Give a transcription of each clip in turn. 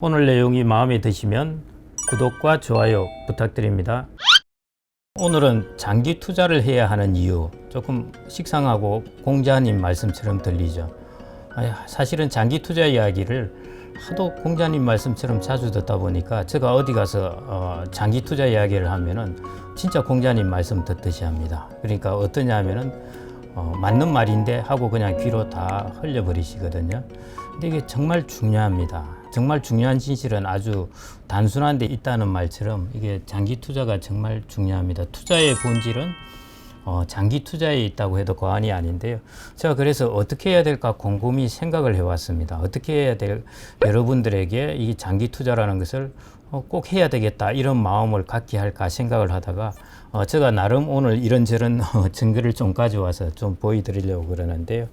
오늘 내용이 마음에 드시면 구독과 좋아요 부탁드립니다. 오늘은 장기 투자를 해야 하는 이유, 조금 식상하고 공자님 말씀처럼 들리죠. 사실은 장기 투자 이야기를 하도 공자님 말씀처럼 자주 듣다 보니까 제가 어디 가서 장기 투자 이야기를 하면은 진짜 공자님 말씀 듣듯이 합니다. 그러니까 어떠냐 하면은 맞는 말인데 하고 그냥 귀로 다 흘려버리시거든요. 근데 이게 정말 중요합니다. 정말 중요한 진실은 아주 단순한 데 있다는 말처럼 이게 장기 투자가 정말 중요합니다. 투자의 본질은 장기 투자에 있다고 해도 과언이 아닌데요. 제가 그래서 어떻게 해야 될까 곰곰이 생각을 해왔습니다. 어떻게 해야 될 여러분들에게 이 장기 투자라는 것을 꼭 해야 되겠다 이런 마음을 갖게 할까 생각을 하다가 제가 나름 오늘 이런저런 증거를 좀 가져와서 좀 보여드리려고 그러는데요.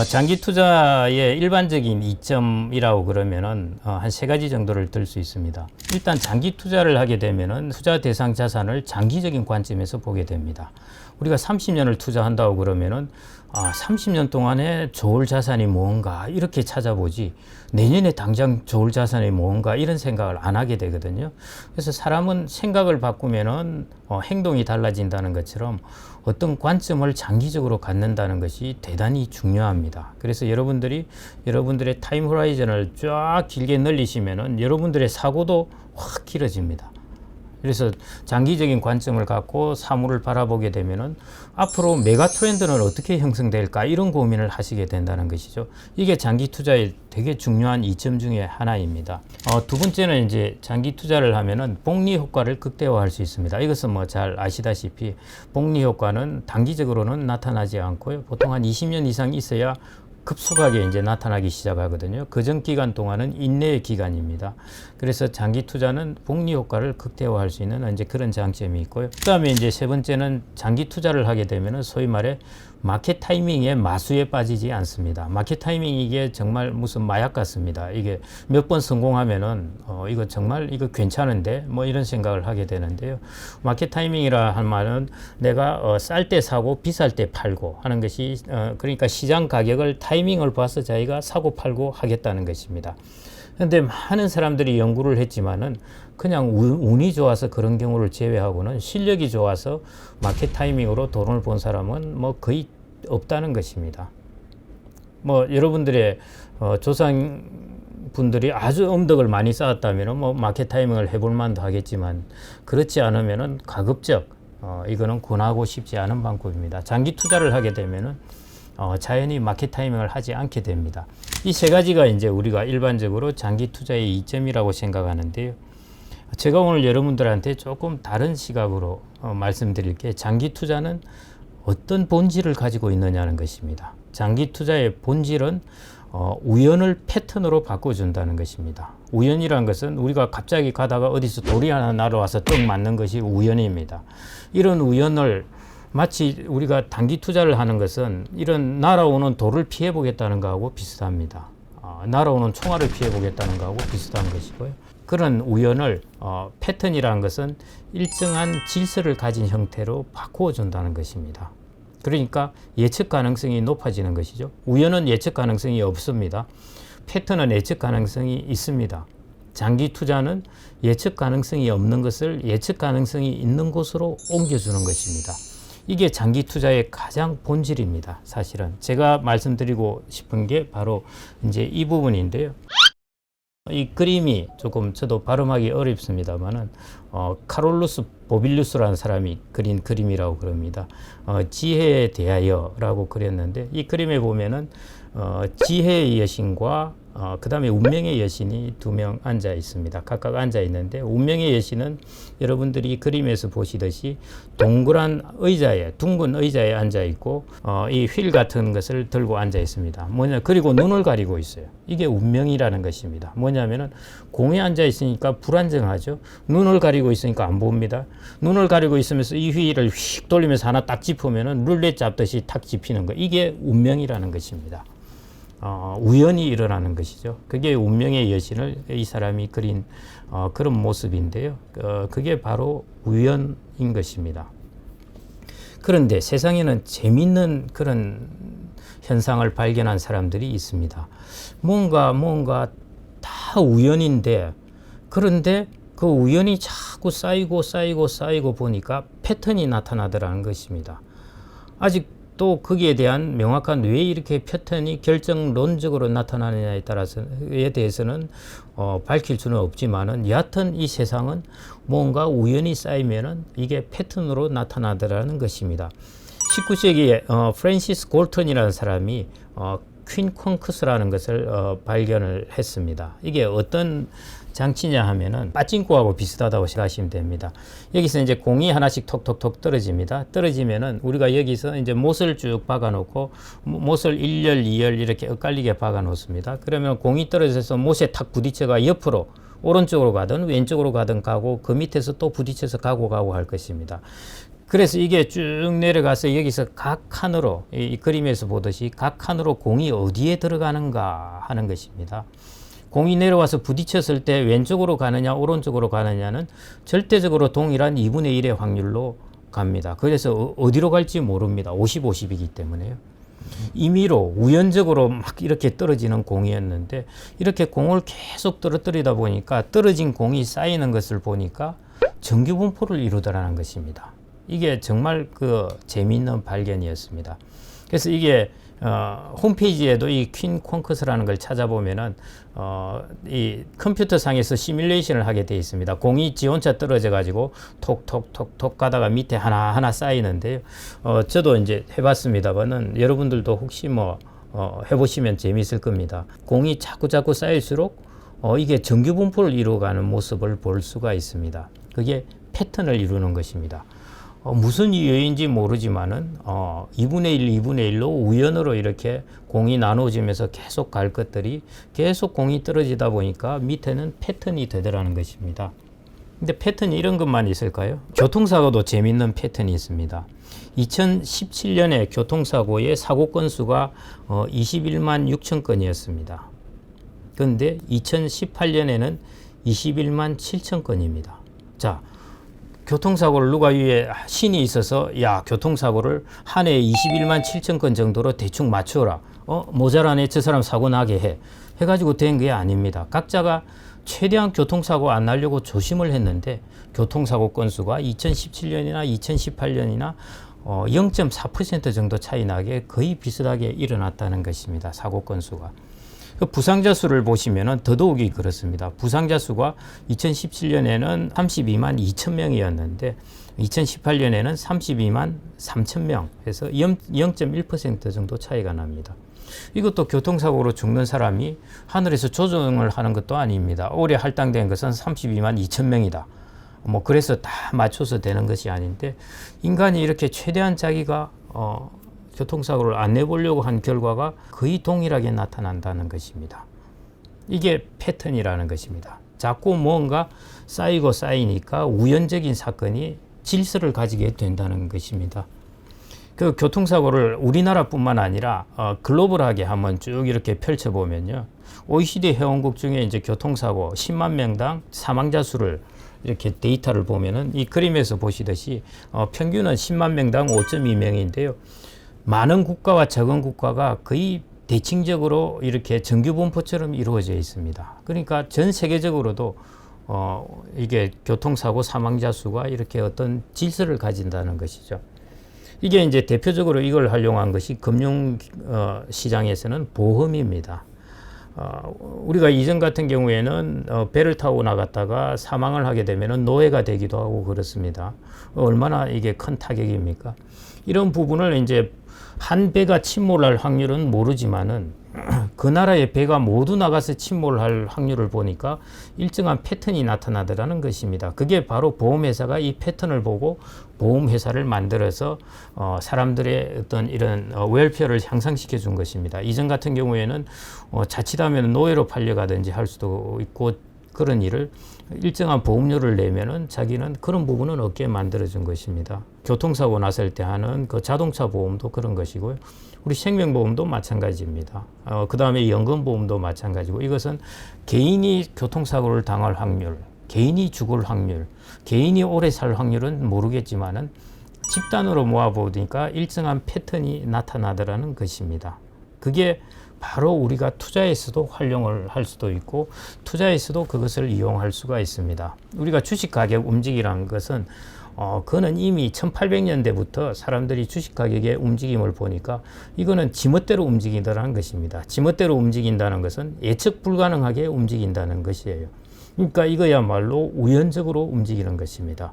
장기 투자의 일반적인 이점이라고 그러면은 한 세 가지 정도를 들 수 있습니다. 일단 장기 투자를 하게 되면은 투자 대상 자산을 장기적인 관점에서 보게 됩니다. 우리가 30년을 투자한다고 그러면은 30년 동안에 좋을 자산이 뭔가 이렇게 찾아보지 내년에 당장 좋을 자산이 뭔가 이런 생각을 안 하게 되거든요. 그래서 사람은 생각을 바꾸면은 행동이 달라진다는 것처럼 어떤 관점을 장기적으로 갖는다는 것이 대단히 중요합니다. 그래서 여러분들이 여러분들의 타임 호라이즌을 쫙 길게 늘리시면은 여러분들의 사고도 확 길어집니다. 그래서 장기적인 관점을 갖고 사물을 바라보게 되면은 앞으로 메가 트렌드는 어떻게 형성될까 이런 고민을 하시게 된다는 것이죠. 이게 장기 투자의 되게 중요한 이점 중에 하나입니다. 두 번째는 이제 장기 투자를 하면은 복리 효과를 극대화할 수 있습니다. 이것은 뭐 잘 아시다시피 복리 효과는 단기적으로는 나타나지 않고요. 보통 한 20년 이상 있어야 급속하게 이제 나타나기 시작하거든요. 그 전 기간 동안은 인내의 기간입니다. 그래서 장기 투자는 복리 효과를 극대화할 수 있는 이제 그런 장점이 있고요. 그다음에 이제 세 번째는 장기 투자를 하게 되면은 소위 말해 마켓 타이밍의 마수에 빠지지 않습니다. 마켓 타이밍 이게 정말 무슨 마약 같습니다. 이게 몇 번 성공하면은 이거 정말 이거 괜찮은데 뭐 이런 생각을 하게 되는데요. 마켓 타이밍이라 할 말은 내가 쌀 때 사고 비쌀 때 팔고 하는 것이 그러니까 시장 가격을 타이밍을 봐서 자기가 사고 팔고 하겠다는 것입니다. 그런데 많은 사람들이 연구를 했지만은 그냥 운이 좋아서 그런 경우를 제외하고는 실력이 좋아서 마켓 타이밍으로 돈을 본 사람은 뭐 거의 없다는 것입니다. 뭐 여러분들의 조상 분들이 아주 엄덕을 많이 쌓았다면은 뭐 마켓 타이밍을 해볼 만도 하겠지만 그렇지 않으면은 가급적 이거는 권하고 싶지 않은 방법입니다. 장기 투자를 하게 되면은 자연히 마켓 타이밍을 하지 않게 됩니다. 이 세 가지가 이제 우리가 일반적으로 장기 투자의 이점이라고 생각하는데요. 제가 오늘 여러분들한테 조금 다른 시각으로 말씀드릴 게 장기 투자는 어떤 본질을 가지고 있느냐는 것입니다. 장기 투자의 본질은 우연을 패턴으로 바꿔준다는 것입니다. 우연이란 것은 우리가 갑자기 가다가 어디서 돌이 하나 날아와서 떡 맞는 것이 우연입니다. 이런 우연을 마치 우리가 단기 투자를 하는 것은 이런 날아오는 돌을 피해 보겠다는 것하고 비슷합니다. 날아오는 총알을 피해 보겠다는 것하고 비슷한 것이고요. 그런 우연을 패턴이라는 것은 일정한 질서를 가진 형태로 바꾸어 준다는 것입니다. 그러니까 예측 가능성이 높아지는 것이죠. 우연은 예측 가능성이 없습니다. 패턴은 예측 가능성이 있습니다. 장기 투자는 예측 가능성이 없는 것을 예측 가능성이 있는 곳으로 옮겨주는 것입니다. 이게 장기 투자의 가장 본질입니다. 사실은 제가 말씀드리고 싶은 게 바로 이제 이 부분인데요. 이 그림이 조금 저도 발음하기 어렵습니다만은 카롤루스 보빌루스라는 사람이 그린 그림이라고 그럽니다. 지혜에 대하여라고 그렸는데 이 그림에 보면은 지혜의 여신과 그 다음에 운명의 여신이 두 명 앉아 있습니다. 각각 앉아 있는데 운명의 여신은 여러분들이 이 그림에서 보시듯이 동그란 의자에 둥근 의자에 앉아 있고 이 휠 같은 것을 들고 앉아 있습니다. 그리고 눈을 가리고 있어요. 이게 운명이라는 것입니다. 뭐냐면은 공에 앉아 있으니까 불안정하죠. 눈을 가리고 있으니까 안 봅니다. 눈을 가리고 있으면서 이 휠을 휙 돌리면서 하나 딱 짚으면은 룰렛 잡듯이 탁 짚히는 거. 이게 운명이라는 것입니다. 우연히 일어나는 것이죠. 그게 운명의 여신을 이 사람이 그린 그런 모습인데요. 그게 바로 우연인 것입니다. 그런데 세상에는 재밌는 그런 현상을 발견한 사람들이 있습니다. 뭔가 다 우연인데, 그런데 그 우연이 자꾸 쌓이고 보니까 패턴이 나타나더라는 것입니다. 아직도 거기에 대한 명확한 왜 이렇게 패턴이 결정론적으로 나타나느냐에 따라서에 대해서는 밝힐 수는 없지만은, 여하튼 이 세상은 뭔가 우연이 쌓이면은 이게 패턴으로 나타나더라는 것입니다. 19세기에 프랜시스 골턴이라는 사람이 퀸 콩크스라는 것을 발견을 했습니다. 이게 어떤 장치냐 하면은 빠찡코하고 비슷하다고 생각하시면 됩니다. 여기서 이제 공이 하나씩 톡톡톡 떨어집니다. 떨어지면은 우리가 여기서 이제 못을 쭉 박아 놓고 못을 1열, 2열 이렇게 엇갈리게 박아 놓습니다. 그러면 공이 떨어져서 못에 탁 부딪혀가 옆으로 오른쪽으로 가든 왼쪽으로 가든 가고, 그 밑에서 또 부딪혀서 가고 할 것입니다. 그래서 이게 쭉 내려가서 여기서 각 칸으로, 이 그림에서 보듯이 각 칸으로 공이 어디에 들어가는가 하는 것입니다. 공이 내려와서 부딪혔을 때 왼쪽으로 가느냐 오른쪽으로 가느냐는 절대적으로 동일한 2분의 1의 확률로 갑니다. 그래서 어디로 갈지 모릅니다. 50-50이기 때문에요. 임의로 우연적으로 막 이렇게 떨어지는 공이었는데, 이렇게 공을 계속 떨어뜨리다 보니까 떨어진 공이 쌓이는 것을 보니까 정규분포를 이루더라는 것입니다. 이게 정말 그 재미있는 발견이었습니다. 그래서 이게 홈페이지에도 이 퀸 콩크스라는 걸 찾아보면은 이 컴퓨터 상에서 시뮬레이션을 하게 되어 있습니다. 공이 지 혼자 떨어져 가지고 톡톡톡톡 가다가 밑에 하나하나 쌓이는데요. 저도 이제 해봤습니다만은, 여러분들도 혹시 해보시면 재미있을 겁니다. 공이 자꾸 쌓일수록 이게 정규분포를 이루어가는 모습을 볼 수가 있습니다. 그게 패턴을 이루는 것입니다. 무슨 이유인지 모르지만은 2분의 1, 2분의 1로 우연으로 이렇게 공이 나눠지면서 계속 갈 것들이 계속 공이 떨어지다 보니까 밑에는 패턴이 되더라는 것입니다. 근데 패턴이 이런 것만 있을까요? 교통사고도 재밌는 패턴이 있습니다. 2017년에 교통사고의 사고 건수가 21만 6천 건이었습니다. 그런데 2018년에는 21만 7천 건입니다. 자, 교통사고를 누가 위에 신이 있어서 교통사고를 한 해에 21만 7천 건 정도로 대충 맞추어라. 모자라네, 저 사람 사고 나게 해가지고 된 게 아닙니다. 각자가 최대한 교통사고 안 나려고 조심을 했는데, 교통사고 건수가 2017년이나 2018년이나 0.4% 정도 차이 나게 거의 비슷하게 일어났다는 것입니다. 사고 건수가. 그 부상자 수를 보시면은 더더욱이 그렇습니다. 부상자 수가 2017년에는 32만 2천 명이었는데 2018년에는 32만 3천 명 해서 0.1% 정도 차이가 납니다. 이것도 교통사고로 죽는 사람이 하늘에서 조정을 하는 것도 아닙니다. 올해 할당된 것은 32만 2천 명이다. 그래서 다 맞춰서 되는 것이 아닌데, 인간이 이렇게 최대한 자기가 교통사고를 안 내보려고 한 결과가 거의 동일하게 나타난다는 것입니다. 이게 패턴이라는 것입니다. 자꾸 뭔가 쌓이니까 우연적인 사건이 질서를 가지게 된다는 것입니다. 그 교통사고를 우리나라뿐만 아니라 글로벌하게 한번 쭉 이렇게 펼쳐보면요. OECD 회원국 중에 이제 교통사고 10만 명당 사망자 수를 이렇게 데이터를 보면은, 이 그림에서 보시듯이 평균은 10만 명당 5.2명인데요. 많은 국가와 적은 국가가 거의 대칭적으로 이렇게 정규분포처럼 이루어져 있습니다. 그러니까 전 세계적으로도 이게 교통사고 사망자 수가 이렇게 어떤 질서를 가진다는 것이죠. 이게 이제 대표적으로 이걸 활용한 것이 금융 시장에서는 보험입니다. 우리가 이전 같은 경우에는 배를 타고 나갔다가 사망을 하게 되면 노예가 되기도 하고 그렇습니다. 얼마나 이게 큰 타격입니까? 이런 부분을 이제 한 배가 침몰할 확률은 모르지만은 그 나라의 배가 모두 나가서 침몰할 확률을 보니까 일정한 패턴이 나타나더라는 것입니다. 그게 바로 보험회사가 이 패턴을 보고 보험회사를 만들어서 사람들의 어떤 이런 웰페어를 향상시켜 준 것입니다. 이전 같은 경우에는 자칫하면 노예로 팔려가든지 할 수도 있고, 그런 일을 일정한 보험료를 내면은 자기는 그런 부분은 없게 만들어준 것입니다. 교통사고 났을 때 하는 그 자동차 보험도 그런 것이고요. 우리 생명보험도 마찬가지입니다. 그 다음에 연금보험도 마찬가지고, 이것은 개인이 교통사고를 당할 확률, 개인이 죽을 확률, 개인이 오래 살 확률은 모르겠지만은 집단으로 모아보니까 일정한 패턴이 나타나더라는 것입니다. 그게 바로 우리가 투자에서도 활용을 할 수도 있고 투자에서도 그것을 이용할 수가 있습니다. 우리가 주식 가격 움직이라는 것은 그거는 이미 1800년대부터 사람들이 주식 가격의 움직임을 보니까 이거는 지멋대로 움직이더라는 것입니다. 지멋대로 움직인다는 것은 예측 불가능하게 움직인다는 것이에요. 그러니까 이거야말로 우연적으로 움직이는 것입니다.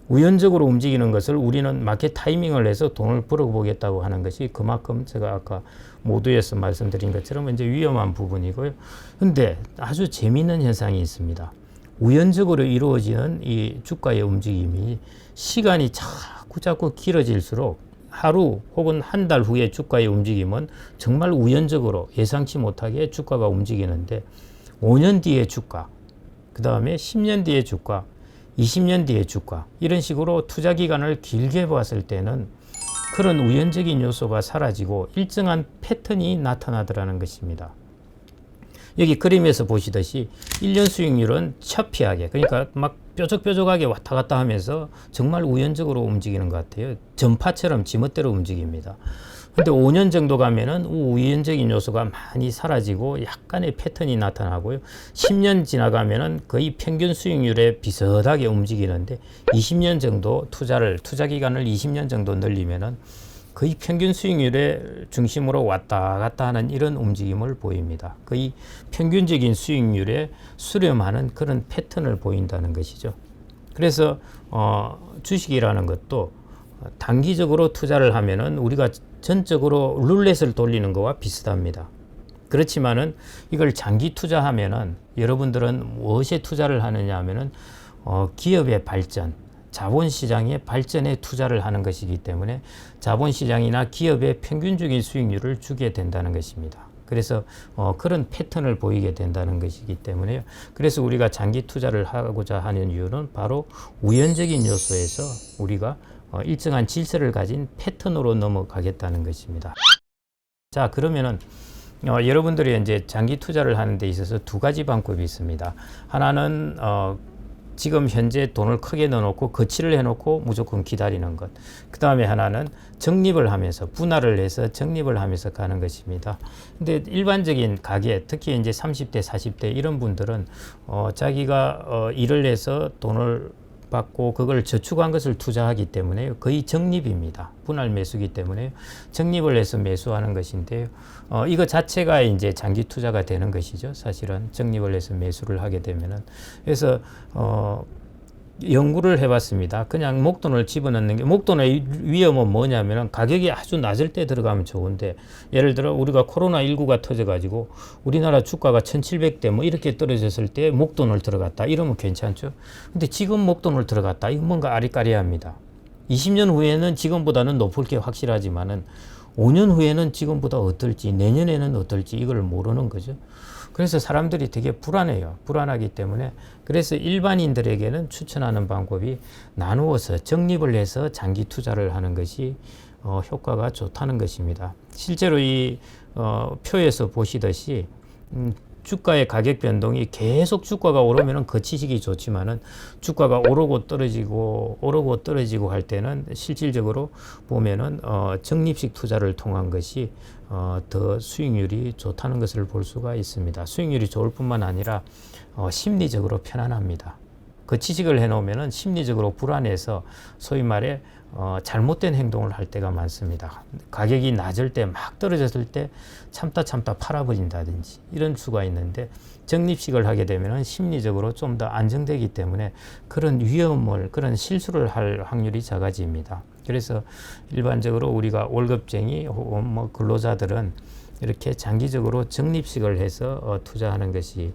우연적으로 움직이는 것을 우리는 마켓 타이밍을 해서 돈을 벌어보겠다고 하는 것이 그만큼 제가 아까 모두에서 말씀드린 것처럼 이제 위험한 부분이고요. 근데 아주 재미있는 현상이 있습니다. 우연적으로 이루어지는 이 주가의 움직임이 시간이 자꾸 길어질수록 하루 혹은 한 달 후에 주가의 움직임은 정말 우연적으로 예상치 못하게 주가가 움직이는데 5년 뒤의 주가, 그 다음에 10년 뒤의 주가, 20년 뒤의 주가 이런 식으로 투자 기간을 길게 봤을 때는 그런 우연적인 요소가 사라지고 일정한 패턴이 나타나더라는 것입니다. 여기 그림에서 보시듯이 1년 수익률은 처피하게 그러니까 막 뾰족뾰족하게 왔다 갔다 하면서 정말 우연적으로 움직이는 것 같아요. 전파처럼 지멋대로 움직입니다. 근데 5년 정도 가면은 우연적인 요소가 많이 사라지고 약간의 패턴이 나타나고요. 10년 지나가면은 거의 평균 수익률에 비슷하게 움직이는데 20년 정도 투자 기간을 20년 정도 늘리면은 거의 평균 수익률의 중심으로 왔다 갔다 하는 이런 움직임을 보입니다. 거의 평균적인 수익률에 수렴하는 그런 패턴을 보인다는 것이죠. 그래서 주식이라는 것도 단기적으로 투자를 하면은 우리가 전적으로 룰렛을 돌리는 것과 비슷합니다. 그렇지만은 이걸 장기 투자하면은 여러분들은 무엇에 투자를 하느냐 하면은 기업의 발전, 자본시장의 발전에 투자를 하는 것이기 때문에 자본시장이나 기업의 평균적인 수익률을 주게 된다는 것입니다. 그래서 그런 패턴을 보이게 된다는 것이기 때문에요. 그래서 우리가 장기 투자를 하고자 하는 이유는 바로 우연적인 요소에서 우리가 일정한 질서를 가진 패턴으로 넘어가겠다는 것입니다. 자, 그러면은 여러분들이 이제 장기 투자를 하는 데 있어서 두 가지 방법이 있습니다. 하나는 지금 현재 돈을 크게 넣어놓고 거치를 해놓고 무조건 기다리는 것. 그 다음에 하나는 적립을 하면서 분할을 해서 적립을 하면서 가는 것입니다. 근데 일반적인 가계, 특히 이제 30대, 40대 이런 분들은 자기가 일을 해서 돈을 받고 그걸 저축한 것을 투자하기 때문에 거의 적립입니다. 분할 매수기 때문에 적립을 해서 매수하는 것인데요. 이거 자체가 이제 장기 투자가 되는 것이죠. 사실은 적립을 해서 매수를 하게 되면은. 그래서 연구를 해봤습니다. 그냥 목돈을 집어넣는 게 목돈의 위험은 뭐냐면은 가격이 아주 낮을 때 들어가면 좋은데 예를 들어 우리가 코로나19가 터져가지고 우리나라 주가가 1700대 뭐 이렇게 떨어졌을 때 목돈을 들어갔다 이러면 괜찮죠. 근데 지금 목돈을 들어갔다 이건 뭔가 아리까리합니다. 20년 후에는 지금보다는 높을 게 확실하지만은 5년 후에는 지금보다 어떨지 내년에는 어떨지 이걸 모르는 거죠. 그래서 사람들이 되게 불안해요. 불안하기 때문에 그래서 일반인들에게는 추천하는 방법이 나누어서 적립을 해서 장기 투자를 하는 것이 효과가 좋다는 것입니다. 실제로 이 표에서 보시듯이 주가의 가격 변동이 계속 주가가 오르면 거치시기 좋지만은 주가가 오르고 떨어지고 할 때는 실질적으로 보면은 적립식 투자를 통한 것이 더 수익률이 좋다는 것을 볼 수가 있습니다. 수익률이 좋을 뿐만 아니라 심리적으로 편안합니다. 거치식을 해놓으면은 심리적으로 불안해서 소위 말해 잘못된 행동을 할 때가 많습니다. 가격이 낮을 때 막 떨어졌을 때 참다 팔아버린다든지 이런 수가 있는데 적립식을 하게 되면 심리적으로 좀 더 안정되기 때문에 그런 그런 실수를 할 확률이 작아집니다. 그래서 일반적으로 우리가 월급쟁이 혹은 뭐 근로자들은 이렇게 장기적으로 적립식을 해서 투자하는 것이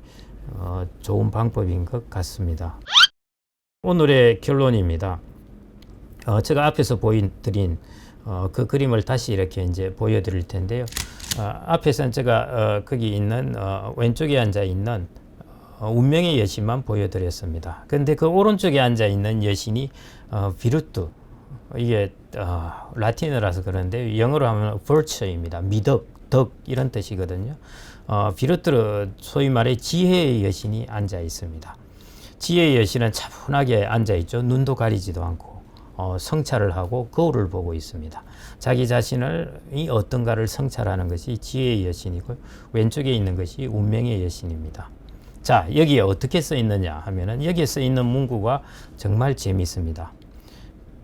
좋은 방법인 것 같습니다. 오늘의 결론입니다. 제가 앞에서 보여드린 그 그림을 다시 이렇게 이제 보여드릴 텐데요. 앞에서는 제가 거기 있는 왼쪽에 앉아 있는 운명의 여신만 보여드렸습니다. 근데 그 오른쪽에 앉아 있는 여신이 비루투, 이게 라틴어라서 그런데 영어로 하면 virtue입니다. 미덕, 덕 이런 뜻이거든요. 비루투 소위 말해 지혜의 여신이 앉아 있습니다. 지혜의 여신은 차분하게 앉아 있죠. 눈도 가리지도 않고 성찰을 하고 거울을 보고 있습니다. 자기 자신을 이 어떤가를 성찰하는 것이 지혜의 여신이고 왼쪽에 있는 것이 운명의 여신입니다. 자, 여기에 어떻게 써 있느냐 하면은 여기에 써 있는 문구가 정말 재미있습니다.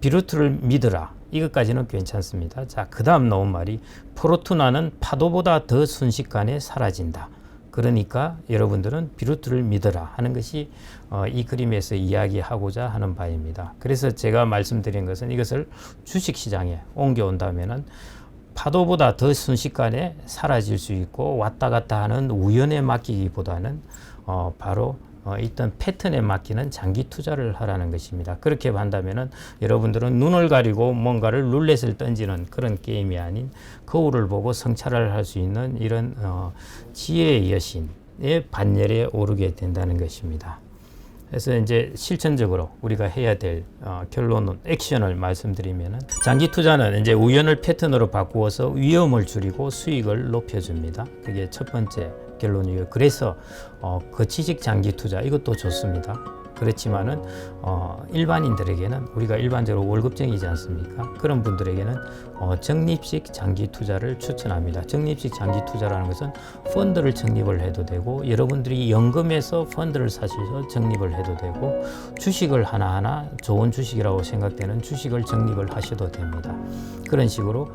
비루트를 믿으라. 이것까지는 괜찮습니다. 자, 그 다음 나온 말이 포르투나는 파도보다 더 순식간에 사라진다. 그러니까 여러분들은 비루트를 믿어라 하는 것이 이 그림에서 이야기하고자 하는 바입니다. 그래서 제가 말씀드린 것은 이것을 주식시장에 옮겨온다면은 파도보다 더 순식간에 사라질 수 있고 왔다 갔다 하는 우연에 맡기기보다는 바로 있던 패턴에 맡기는 장기 투자를 하라는 것입니다. 그렇게 한다면은 여러분들은 눈을 가리고 뭔가를 룰렛을 던지는 그런 게임이 아닌 거울을 보고 성찰을 할 수 있는 이런 지혜의 여신의 반열에 오르게 된다는 것입니다. 그래서 이제 실천적으로 우리가 해야 될 결론은 액션을 말씀드리면은 장기 투자는 이제 우연을 패턴으로 바꾸어서 위험을 줄이고 수익을 높여줍니다. 그게 첫 번째 결론이에요. 그래서 거치식 장기 투자 이것도 좋습니다. 그렇지만은 일반인들에게는 우리가 일반적으로 월급쟁이지 않습니까? 그런 분들에게는 적립식 장기 투자를 추천합니다. 적립식 장기 투자라는 것은 펀드를 적립을 해도 되고 여러분들이 연금에서 펀드를 사셔서 적립을 해도 되고 주식을 하나하나 좋은 주식이라고 생각되는 주식을 적립을 하셔도 됩니다. 그런 식으로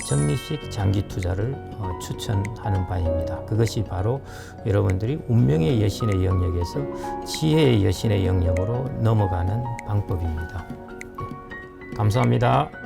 적립식 장기 투자를 추천하는 바입니다. 그것이 바로 여러분들이 운명의 여신의 영역에서 지혜의 여신의 영역으로 넘어가는 방법입니다. 감사합니다.